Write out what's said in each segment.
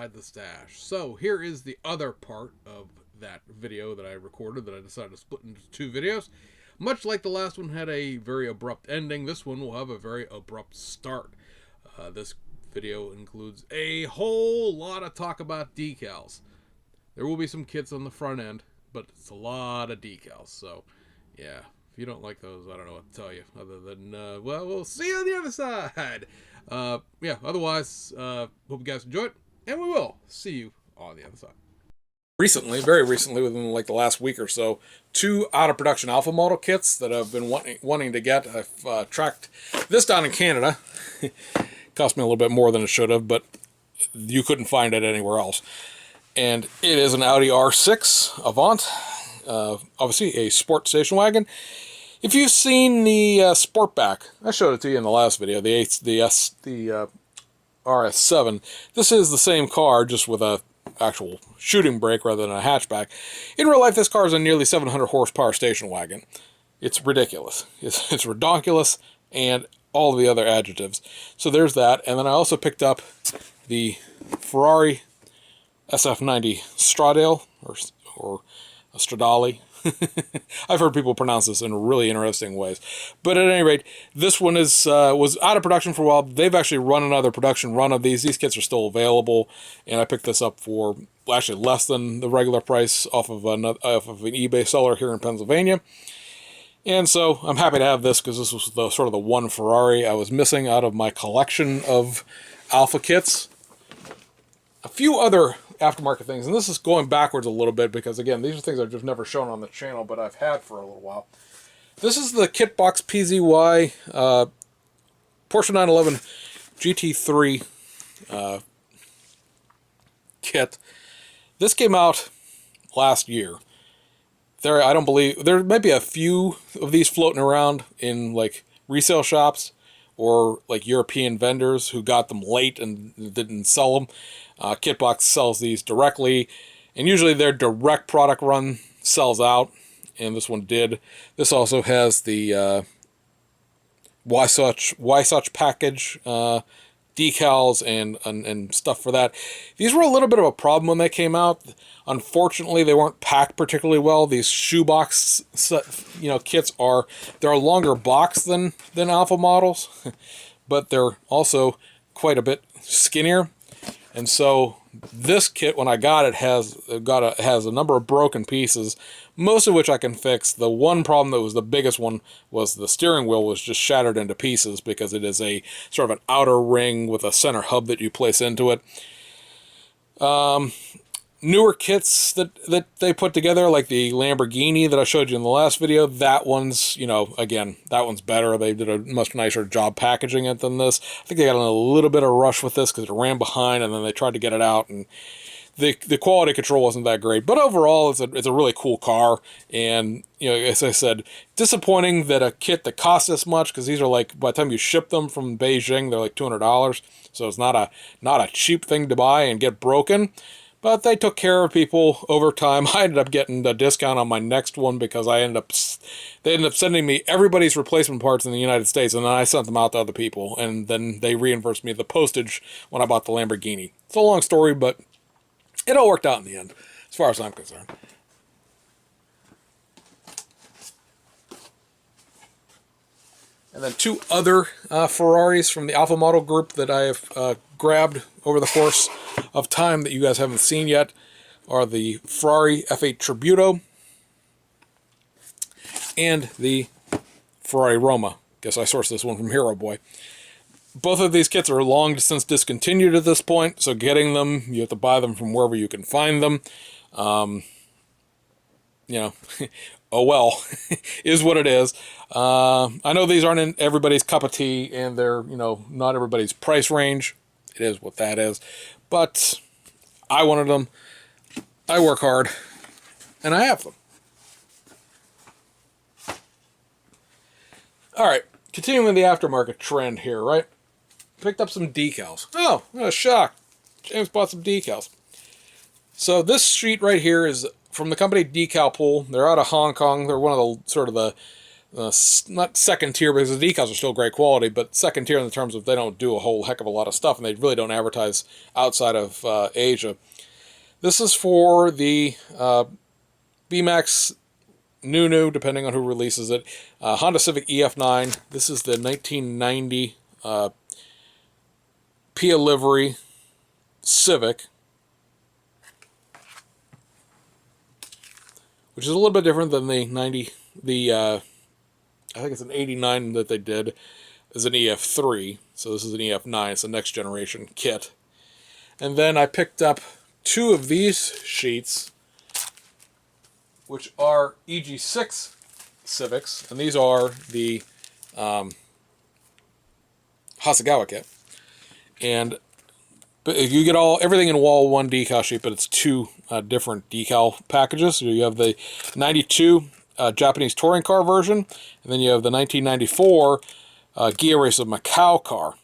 had the stash. So here is the other part of that video that I recorded that I decided to split into 2 videos. Much like the last one had a very abrupt ending, this one will have a very abrupt start. This video includes a whole lot of talk about decals. There will be some kits on the front end, but it's a lot of decals. So, yeah, if you don't like those, I don't know what to tell you. Other than, well, we'll see you on the other side. Yeah, otherwise, hope you guys enjoy it, and we will see you on the other side. Recently, very recently, within like the last week or so, 2 out-of-production alpha model kits that I've been wanting to get. I've tracked this down in Canada. Cost me a little bit more than it should have, but you couldn't find it anywhere else. And it is an Audi R6 Avant, obviously a sport station wagon. If you've seen the Sportback, I showed it to you in the last video, the RS7. This is the same car, just with a actual shooting brake rather than a hatchback. In real life, this car is a nearly 700 horsepower station wagon. It's ridiculous. It's redonkulous, and all of the other adjectives. So there's that. And then I also picked up the Ferrari SF90 Stradale, or Stradale. I've heard people pronounce this in really interesting ways. But at any rate, this one is was out of production for a while. They've actually run another production run of these. These kits are still available, and I picked this up for actually less than the regular price off of an eBay seller here in Pennsylvania. And so I'm happy to have this because this was the sort of the one Ferrari I was missing out of my collection of alpha kits. A few other aftermarket things, and this is going backwards a little bit because, again, these are things I've just never shown on the channel, but I've had for a little while. This is the Kitbox PZY Porsche 911 GT3 kit. This came out last year. I don't believe there might be a few of these floating around in like resale shops or like European vendors who got them late and didn't sell them. Kitbox sells these directly, and usually their direct product run sells out, and this one did. This also has the Why Such package decals and stuff for that. These were a little bit of a problem when they came out. Unfortunately, they weren't packed particularly well. These shoebox kits they're a longer box than alpha models, but they're also quite a bit skinnier. And so this kit, when I got it, has a number of broken pieces, most of which I can fix. The one problem that was the biggest one was the steering wheel was just shattered into pieces because it is a sort of an outer ring with a center hub that you place into it. Newer kits that they put together, like the Lamborghini that I showed you in the last video, that one's, again, that one's better. They did a much nicer job packaging it than this. I think they got in a little bit of rush with this because it ran behind, and then they tried to get it out, and the quality control wasn't that great. But overall, it's a really cool car, and as I said, disappointing that a kit that costs this much, because these are like, by the time you ship them from Beijing, they're like $200, so it's not a cheap thing to buy and get broken. But they took care of people over time. I ended up getting a discount on my next one because they ended up sending me everybody's replacement parts in the United States, and then I sent them out to other people, and then they reimbursed me the postage when I bought the Lamborghini. It's a long story, but it all worked out in the end, as far as I'm concerned. And then 2 other Ferraris from the Alpha Model group that I have grabbed over the course of time that you guys haven't seen yet are the Ferrari F8 Tributo and the Ferrari Roma. Guess I sourced this one from Hero Boy. Both of these kits are long since discontinued at this point, so getting them, you have to buy them from wherever you can find them. Oh well, is what it is. I know these aren't in everybody's cup of tea, and they're, not everybody's price range. It is what that is. But I wanted them. I work hard, and I have them. All right, continuing the aftermarket trend here, right? Picked up some decals. Oh, what a shock. James bought some decals. So this sheet right here is from the company Decal Pool. They're out of Hong Kong. They're one of the not second tier because the decals are still great quality, but second tier in the terms of they don't do a whole heck of a lot of stuff and they really don't advertise outside of Asia. This is for the BMAX new, depending on who releases it. Honda Civic EF9. This is the 1990 Pia livery Civic, which is a little bit different than the 90. I think it's an 89 that they did as an EF3. So this is an EF9. It's a next generation kit. And then I picked up two of these sheets, which are EG6 Civics, and these are the Hasegawa kit. And but you get everything in wall one decal sheet, but it's two different decal packages. So you have the 92 Japanese touring car version, and then you have the 1994 Gia Race of Macau car.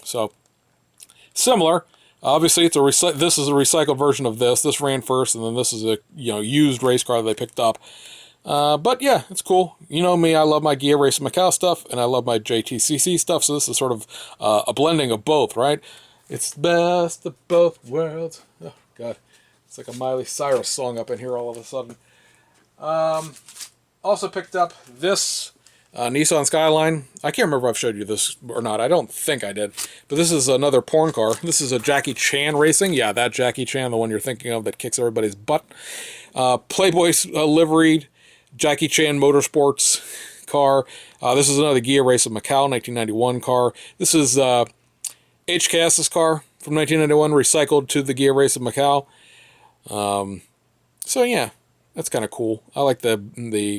So similar. Obviously, it's this is a recycled version of this. This ran first, and then this is a used race car that they picked up. But yeah, it's cool. You know me, I love my Gia Race of Macau stuff, and I love my JTCC stuff. So this is sort of a blending of both, right? It's the best of both worlds. Oh God, it's like a Miley Cyrus song up in here all of a sudden. Also picked up this Nissan Skyline. I can't remember if I've showed you this or not. I don't think I did. But this is another porn car. This is a Jackie Chan racing. Yeah, that Jackie Chan, the one you're thinking of that kicks everybody's butt. Playboy's liveried Jackie Chan Motorsports car. This is another Gia Race of Macau 1991 car. This is HKS's car from 1991, recycled to the Gia Race of Macau. So yeah. That's kind of cool. I like the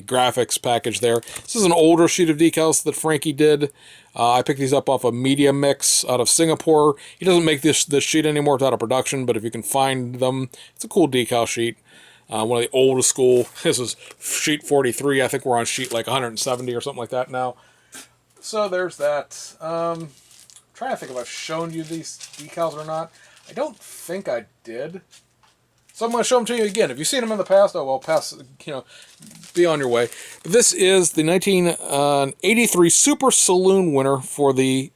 graphics package there. This is an older sheet of decals that Frankie did. I picked these up off a Media Mix out of Singapore. He doesn't make this sheet anymore. It's out of production, but if you can find them, it's a cool decal sheet. One of the oldest school. This is sheet 43. I think we're on sheet like 170 or something like that now. So there's that. I'm trying to think if I've shown you these decals or not. I don't think I did. So I'm going to show them to you again. If you've seen them in the past, oh well, be on your way. But this is the 1983 Super Saloon winner for the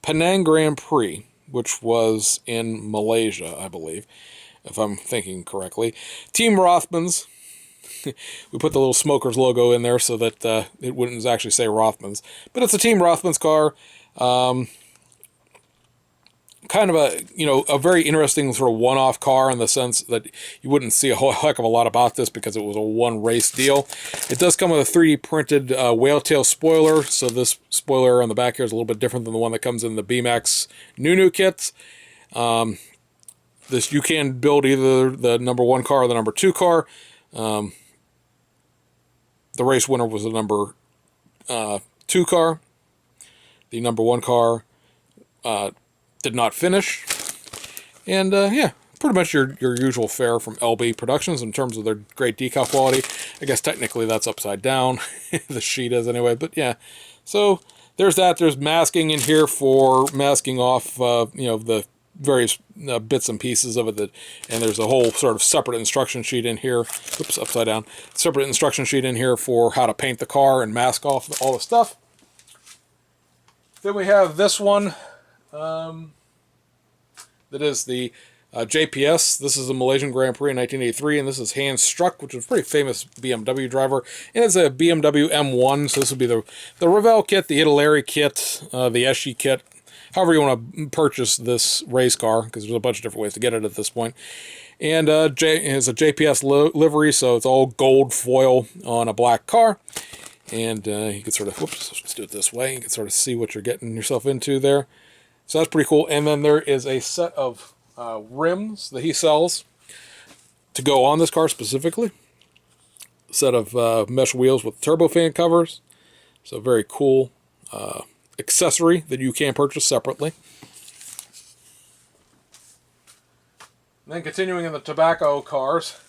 Penang Grand Prix, which was in Malaysia, I believe, if I'm thinking correctly. Team Rothmans. We put the little Smokers logo in there so that it wouldn't actually say Rothmans. But it's a Team Rothmans car. Kind of a very interesting sort of one-off car in the sense that you wouldn't see a whole heck of a lot about this because it was a one-race deal. It does come with a 3D printed whale tail spoiler, so this spoiler on the back here is a little bit different than the one that comes in the BMAX New kits. This you can build either the number 1 car or the number 2 car. The race winner was the number 2 car. The number 1 car did not finish. And yeah, pretty much your usual fare from LB Productions in terms of their great decal quality. I guess technically that's upside down. The sheet is anyway, but yeah. So there's that. There's masking in here for masking off the various bits and pieces of it, and there's a whole sort of separate instruction sheet in here. Oops, upside down. Separate instruction sheet in here for how to paint the car and mask off all the stuff. Then we have this one. That is the JPS. This is the Malaysian Grand Prix in 1983, and this is Hans Struck, which is a pretty famous BMW driver. And it's a BMW M1, so this would be the Revell kit, the Italeri kit, the Eschi kit, however you want to purchase this race car, because there's a bunch of different ways to get it at this point. And it's a JPS livery, so it's all gold foil on a black car. And you can sort of, whoops, let's do it this way. You can sort of see what you're getting yourself into there. So that's pretty cool. And then there is a set of rims that he sells to go on this car specifically. A set of mesh wheels with turbofan covers. So very cool accessory that you can purchase separately. And then continuing in the tobacco cars,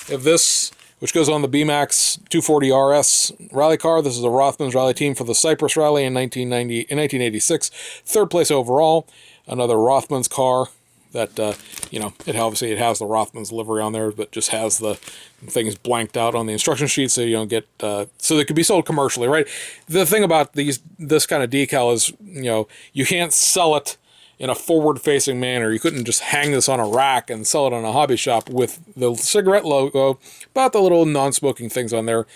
we have this, which goes on the BMAX 240 RS rally car. This is a Rothmans rally team for the Cyprus Rally in 1986. Third place overall. Another Rothmans car that, you know, it obviously it has the Rothman's livery on there, but just has the things blanked out on the instruction sheet, so you don't get, so they could be sold commercially, right? The thing about this kind of decal is, you know, you can't sell it in a forward-facing manner. You couldn't just hang this on a rack and sell it on a hobby shop with the cigarette logo, but the little non-smoking things on there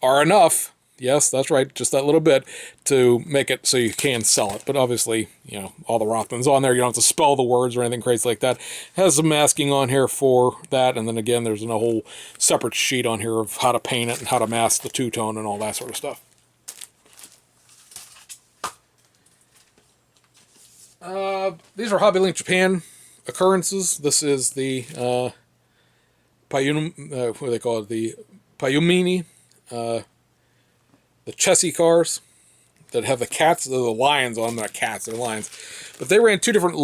are enough. Yes, that's right, just that little bit to make it so you can sell it. But obviously, you know, all the Rothmans on there, you don't have to spell the words or anything crazy like that. It has some masking on here for that, and then again, there's a whole separate sheet on here of how to paint it and how to mask the two-tone and all that sort of stuff. These are Hobby Link Japan occurrences. This is the what do they call it? The Payumini, the Chessie cars that have the cats. They're the lions on them. They're not cats, they're lions. But they ran two different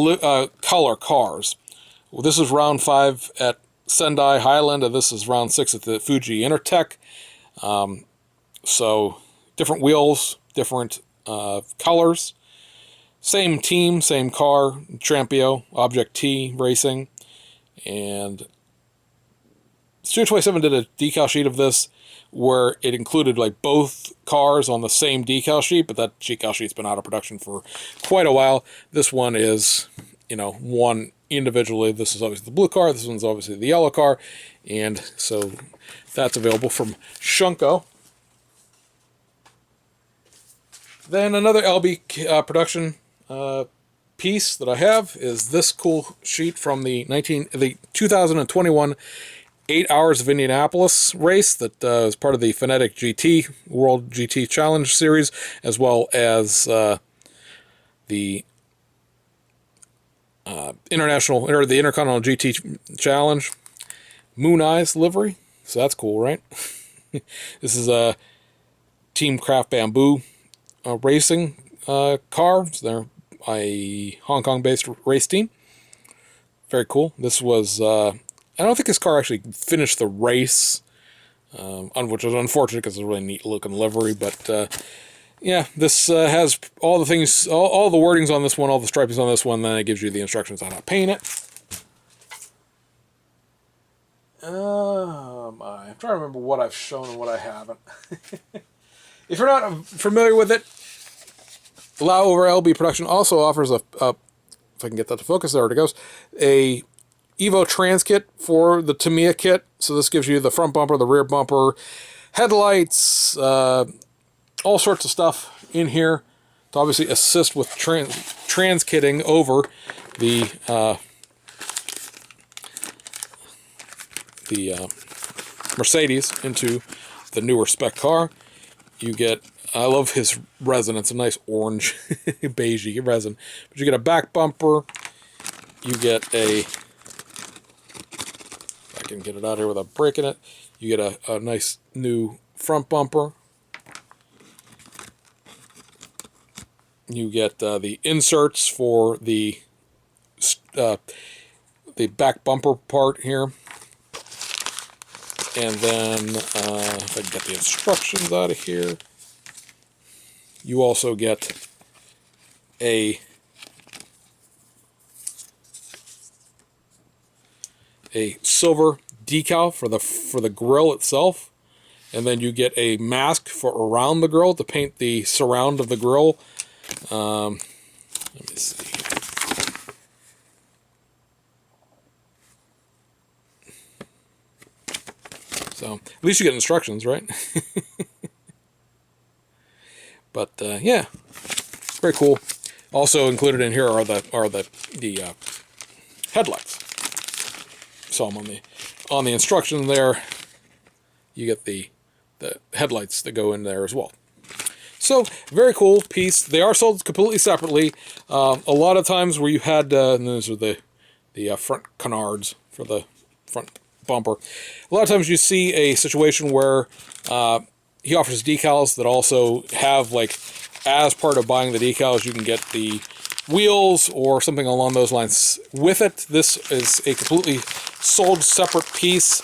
color cars. Well, this is round 5 at Sendai Highland, and this is round 6 at the Fuji Intertech. So different wheels, different colors. Same team, same car, Trampio, Object T Racing, and Studio 27 did a decal sheet of this where it included like both cars on the same decal sheet, but that decal sheet's been out of production for quite a while. This one is, you know, one individually. This is obviously the blue car, this one's obviously the yellow car, and so that's available from Shunko. Then another LB production piece that I have is this cool sheet from the 2021 8 Hours of Indianapolis race that is part of the Phonetic GT World GT Challenge Series, as well as the International or the Intercontinental GT Challenge Moon Eyes livery. So that's cool, right? This is a Team Craft Bamboo racing car. So they're a Hong Kong-based race team. Very cool. This was, I don't think this car actually finished the race, which is unfortunate because it's a really neat looking livery, but yeah, this has all the things, all the wordings on this one, all the stripings on this one, then it gives you the instructions on how to paint it. I'm trying to remember what I've shown and what I haven't. If you're not familiar with it, Lao over LB Production also offers if I can get that to focus, there it goes, a Evo Trans kit for the Tamiya kit. So this gives you the front bumper, the rear bumper, headlights, all sorts of stuff in here to obviously assist with trans kitting over the Mercedes into the newer spec car. You get, I love his resin, it's a nice orange beigey resin, but you get a back bumper, you get a, if I can get it out here without breaking it, you get a nice new front bumper, you get the inserts for the back bumper part here. And then, if I can get the instructions out of here, you also get a silver decal for the grill itself, and then you get a mask for around the grill to paint the surround of the grill. Let me see. So at least you get instructions, right? But yeah, very cool. Also included in here are the headlights. So I'm on the instruction there. You get the headlights that go in there as well. So very cool piece. They are sold completely separately. A lot of times where you had and those are the front canards for the front bumper. A lot of times you see a situation where he offers decals that also have, like, as part of buying the decals, you can get the wheels or something along those lines with it. This is a completely sold separate piece.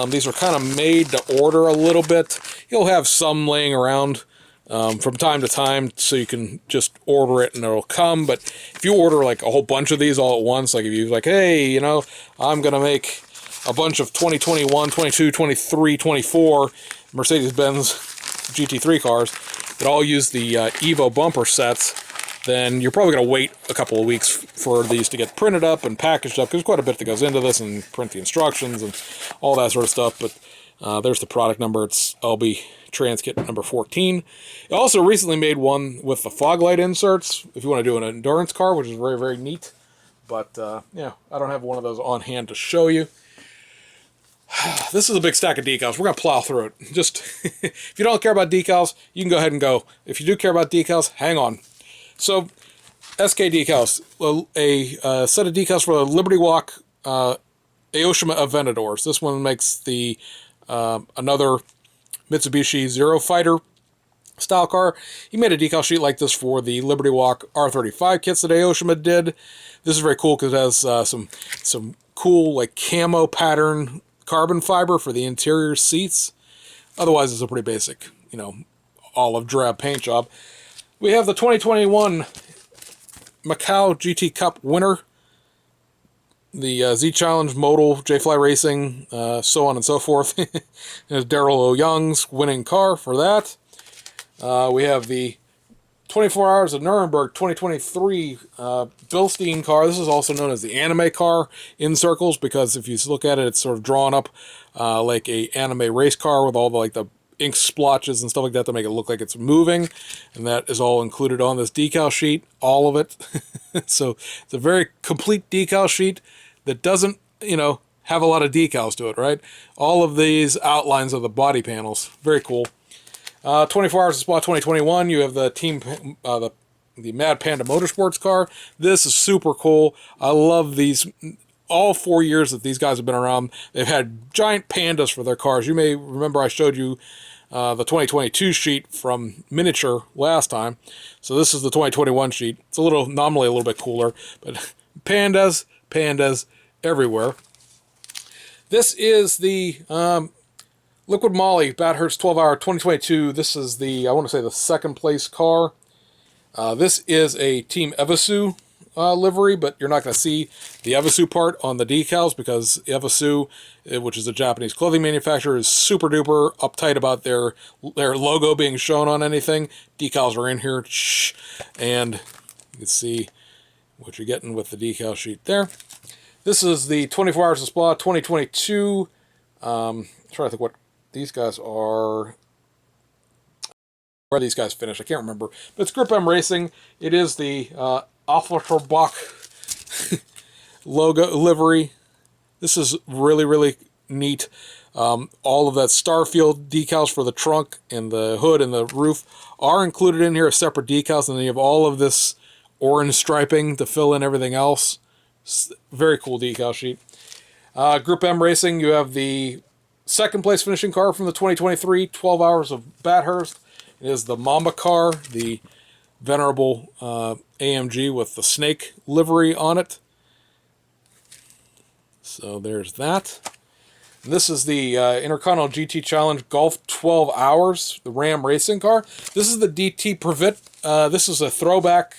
These are kind of made to order a little bit. You'll have some laying around from time to time, so you can just order it and it'll come. But if you order like a whole bunch of these all at once, like if you're like, hey, you know, I'm going to make a bunch of 2021, 22, 23, 24 Mercedes-Benz GT3 cars that all use the Evo bumper sets, then you're probably going to wait a couple of weeks for these to get printed up and packaged up, because there's quite a bit that goes into this, and print the instructions and all that sort of stuff. But there's the product number. It's LB Transkit number 14. It also recently made one with the fog light inserts, if you want to do an endurance car, which is very, very neat. But, yeah, I don't have one of those on hand to show you. This is a big stack of decals. We're going to plow through it. Just, if you don't care about decals, you can go ahead and go. If you do care about decals, hang on. So, SK Decals, a set of decals for the Liberty Walk Aoshima Aventadors. This one makes the another Mitsubishi Zero Fighter style car. He made a decal sheet like this for the Liberty Walk R35 kits that Aoshima did. This is very cool because it has some cool like camo pattern carbon fiber for the interior seats. Otherwise, it's a pretty basic, you know, olive drab paint job. We have the 2021 Macau GT Cup winner, the Z Challenge Modal, J-Fly Racing, so on and so forth. There's Daryl O'Young's winning car for that. We have the 24 Hours of Nuremberg 2023 Bilstein car. This is also known as the anime car in circles, because if you look at it, it's sort of drawn up like a anime race car with all the like the ink splotches and stuff like that to make it look like it's moving, and that is all included on this decal sheet, all of it. So it's a very complete decal sheet that doesn't, you know, have a lot of decals to it, right? All of these outlines of the body panels, very cool. 24 Hours of Spa 2021, you have the team, the Mad Panda Motorsports car. This is super cool. I love these. All 4 years that these guys have been around, they've had giant pandas for their cars. You may remember I showed you the 2022 sheet from Miniature last time. So this is the 2021 sheet. It's nominally a little bit cooler, but pandas everywhere. This is the Liquid Moly Bathurst 12 Hour 2022. This is the, I want to say, the second place car. This is a Team Evisu livery, but you're not going to see the Evisu part on the decals, because Evisu, which is a Japanese clothing manufacturer, is super duper uptight about their logo being shown on anything. Decals are in here, and you can see what you're getting with the decal sheet there. This is the 24 Hours of Spa 2022. I'm trying to think what these guys are. Where these guys finished, I can't remember. But it's Grip M Racing. It is the Afflerbach logo livery. This is really, really neat. All of that Starfield decals for the trunk and the hood and the roof are included in here as separate decals, and then you have all of this orange striping to fill in everything else. Very cool decal sheet. Group M Racing, you have the second place finishing car from the 2023 12 Hours of Bathurst. It is the Mamba car, the venerable AMG with the snake livery on it. So there's that. And this is the Intercontinental GT Challenge Golf 12 Hours, the Ram racing car. This is the DT Privet. This is a throwback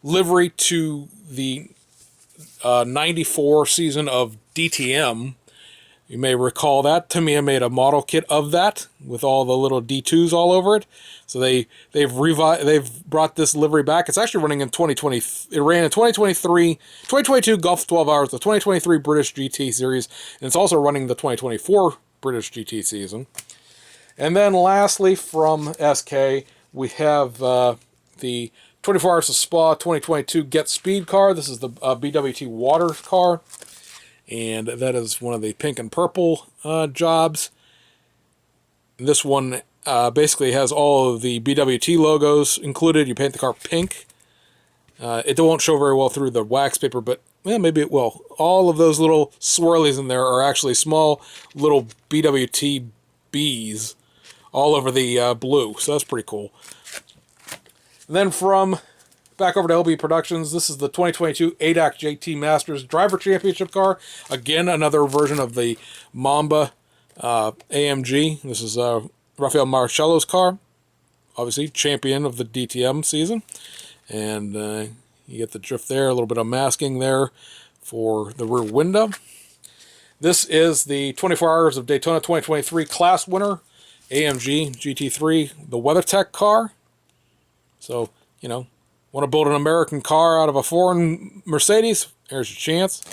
livery to the 94 season of DTM. You may recall that. Tamiya made a model kit of that with all the little D2s all over it. So they've brought this livery back. It's actually running in 2020. It ran in 2022 Golf 12 Hours, the 2023 British GT Series, and it's also running the 2024 British GT season. And then lastly from SK, we have the 24 Hours of Spa 2022 Get Speed car. This is the BWT Water car. And that is one of the pink and purple jobs. This one basically has all of the BWT logos included. You paint the car pink. It won't show very well through the wax paper, but maybe it will. All of those little swirlies in there are actually small little BWT bees all over the blue. So that's pretty cool. And then from back over to LB Productions, this is the 2022 ADAC JT Masters Driver Championship car. Again, another version of the Mamba AMG. This is Rafael Marcello's car. obviously champion of the DTM season. And you get the drift there, a little bit of masking there for the rear window. This is the 24 Hours of Daytona 2023 class winner, AMG GT3, the WeatherTech car. So, you know, want to build an American car out of a foreign Mercedes? Here's your chance.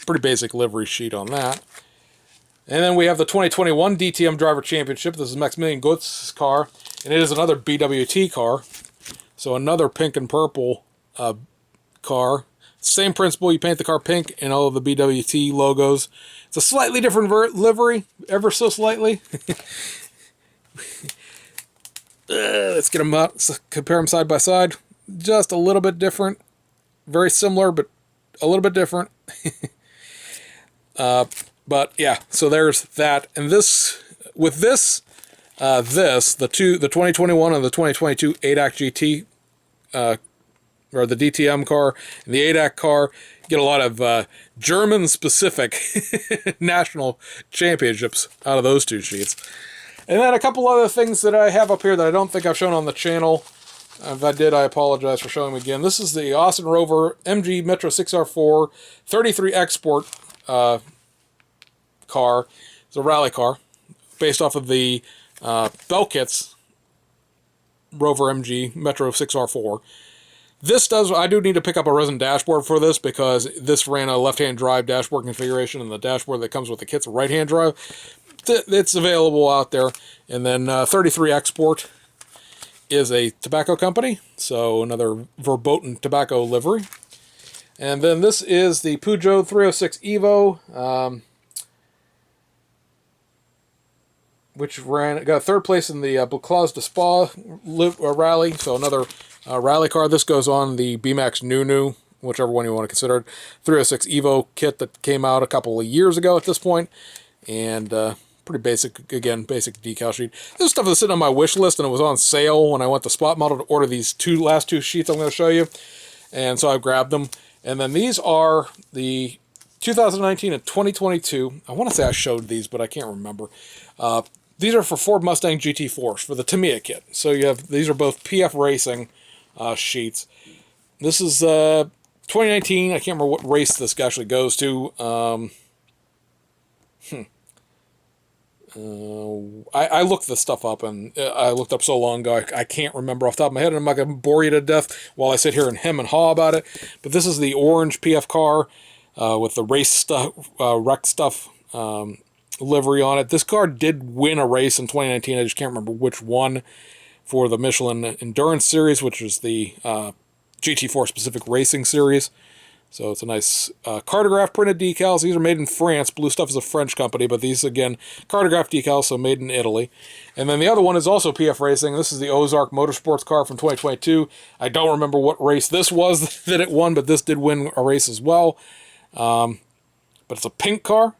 Pretty basic livery sheet on that. And then we have the 2021 DTM Driver Championship. This is Maximilian Goetz's car, and it is another BWT car. So another pink and purple car. Same principle, you paint the car pink and all of the BWT logos. It's a slightly different livery, ever so slightly. Let's get them out, let's compare them side by side. Just a little bit different. Very similar, but a little bit different. But yeah, so there's that. And this, with this, the 2021 and the 2022 ADAC GT, or the DTM car and the ADAC car, you get a lot of German-specific national championships out of those two sheets. And then a couple other things that I have up here that I don't think I've shown on the channel. If I did, I apologize for showing them again. This is the Austin Rover MG Metro 6R4 33 Export car. It's a rally car based off of the Belkit's Rover MG Metro 6R4. This does, I do need to pick up a resin dashboard for this because this ran a left-hand drive dashboard configuration, and the dashboard that comes with the kit's a right-hand drive. It's available out there. And then 33 Export is a tobacco company, so another verboten tobacco livery. And then this is the Peugeot 306 Evo, which got third place in the Bocuse de Spa rally, so another rally car. This goes on the B-Max Nunu, whichever one you want to consider it. 306 Evo kit that came out a couple of years ago at this point, and pretty basic, again, basic decal sheet. This stuff is sitting on my wish list, and it was on sale when I went to Spot Model to order these last two sheets I'm going to show you, and so I grabbed them. And then these are the 2019 and 2022. I want to say I showed these, but I can't remember. These are for Ford Mustang GT4s for the Tamiya kit. So you have, these are both PF Racing sheets. This is 2019. I can't remember what race this actually goes to. I looked this stuff up, and I looked up so long ago, I can't remember off the top of my head, and I'm not going to bore you to death while I sit here and hem and haw about it. But this is the orange PF car with the race stuff, wreck stuff livery on it. This car did win a race in 2019. I just can't remember which one, for the Michelin Endurance Series, which is the GT4 specific racing series. So it's a nice cartograph printed decals. These are made in France. Blue Stuff is a French company, but these, again, cartograph decals, so made in Italy. And then the other one is also PF Racing. This is the Ozark Motorsports car from 2022. I don't remember what race this was that it won, but this did win a race as well. But it's a pink car.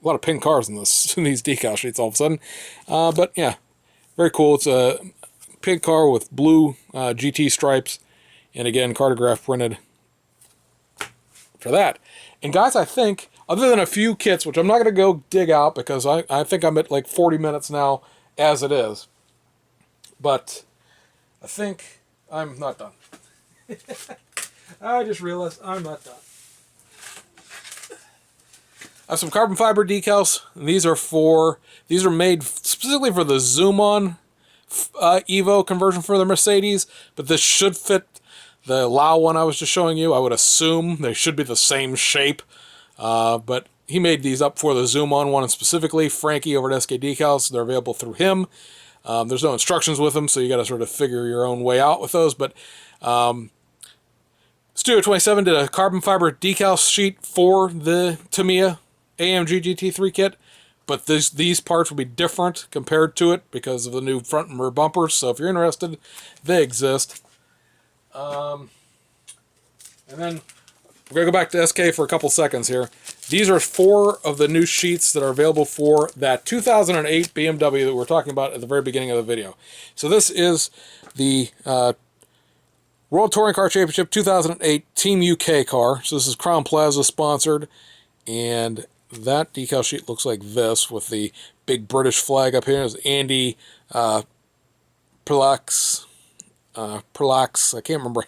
A lot of pink cars in this in these decal sheets all of a sudden. But yeah, very cool. It's a pink car with blue GT stripes. And again, cartograph printed for that. And guys, I think, other than a few kits, which I'm not going to go dig out because I think I'm at like 40 minutes now as it is. But I think I'm not done. I just realized I'm not done. I have some carbon fiber decals. And these are made specifically for the Zoom On Evo conversion for the Mercedes, but this should fit the Lao one I was just showing you. I would assume they should be the same shape, but he made these up for the Zoom On one, and specifically Frankie over at SK Decals. They're available through him. There's no instructions with them, so you got to sort of figure your own way out with those. But Studio 27 did a carbon fiber decal sheet for the Tamiya AMG GT3 kit, but these parts will be different compared to it because of the new front and rear bumpers. So if you're interested, they exist. And then we're going to go back to SK for a couple seconds here. These are 4 of the new sheets that are available for that 2008 BMW that we were talking about at the very beginning of the video. So this is the World Touring Car Championship 2008 Team UK car. So this is Crown Plaza sponsored, and that decal sheet looks like this with the big British flag up here. There's Andy Perlax, I can't remember.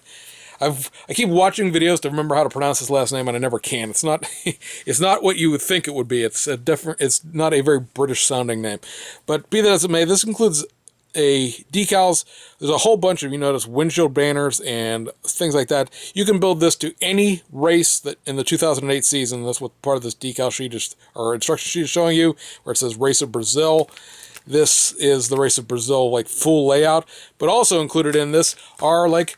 I keep watching videos to remember how to pronounce his last name, and I never can. It's not it's not what you would think it would be. It's a different. It's not a very British sounding name. But be that as it may, this includes decals. There's a whole bunch of, you notice, windshield banners and things like that. You can build this to any race that in the 2008 season. That's what part of this decal sheet is, or instruction sheet is showing you, where it says Race of Brazil. This is the Race of Brazil, like, full layout. But also included in this are, like,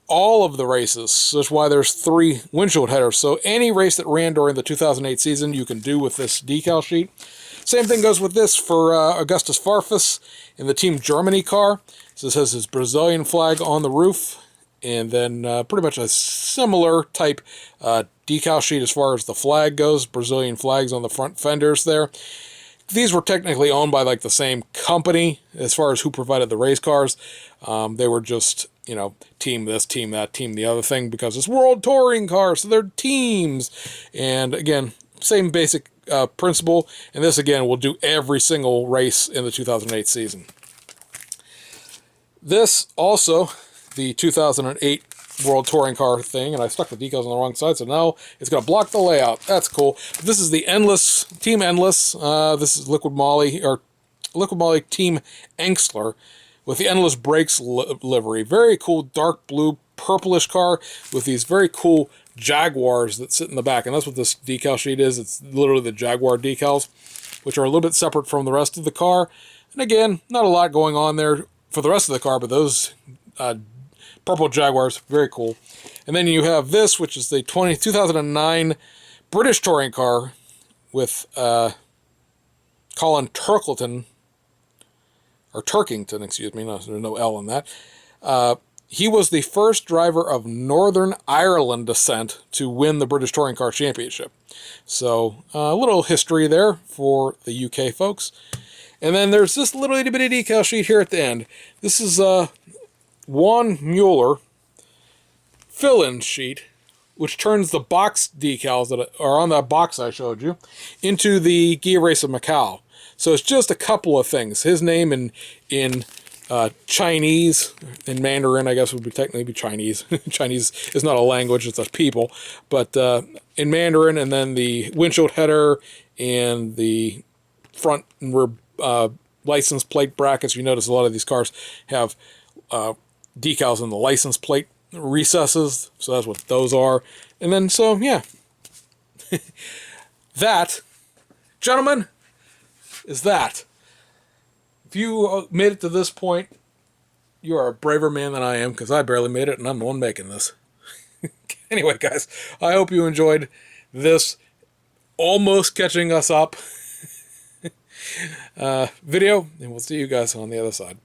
all of the races. So that's why there's 3 windshield headers. So any race that ran during the 2008 season, you can do with this decal sheet. Same thing goes with this for Augustus Farfus in the Team Germany car. So this has his Brazilian flag on the roof, and then pretty much a similar type decal sheet as far as the flag goes. Brazilian flags on the front fenders there. These were technically owned by, like, the same company as far as who provided the race cars. They were just, you know, team this, team that, team the other thing, because it's World Touring cars, so they're teams. And again, same basic principle. And this, again, will do every single race in the 2008 season. This also, the 2008 World Touring car thing, and I stuck the decals on the wrong side, so now it's going to block the layout. That's cool. This is the Endless, Team Endless. This is Liquid Moly Team Engstler with the Endless Brakes livery. Very cool dark blue, purplish car with these very cool Jaguars that sit in the back. And that's what this decal sheet is. It's literally the Jaguar decals, which are a little bit separate from the rest of the car. And again, not a lot going on there for the rest of the car, but those purple Jaguars, very cool. And then you have this, which is the 2009 British touring car with Colin Turkington, or Turkington, excuse me, no, there's no L in that. He was the first driver of Northern Ireland descent to win the British Touring Car Championship. So a little history there for the UK folks. And then there's this little itty-bitty decal sheet here at the end. This is Juan Mueller fill-in sheet, which turns the box decals that are on that box I showed you into the Gia Race of Macau. So it's just a couple of things. His name in Chinese, in Mandarin, I guess would be technically be Chinese. Chinese is not a language, it's a people. But in Mandarin, and then the windshield header and the front and rear license plate brackets. You notice a lot of these cars have decals in the license plate recesses, so that's what those are. And then, so, yeah. That, gentlemen, is that. If you made it to this point, you are a braver man than I am, because I barely made it, and I'm the one making this. Anyway, guys, I hope you enjoyed this almost catching us up video, and we'll see you guys on the other side.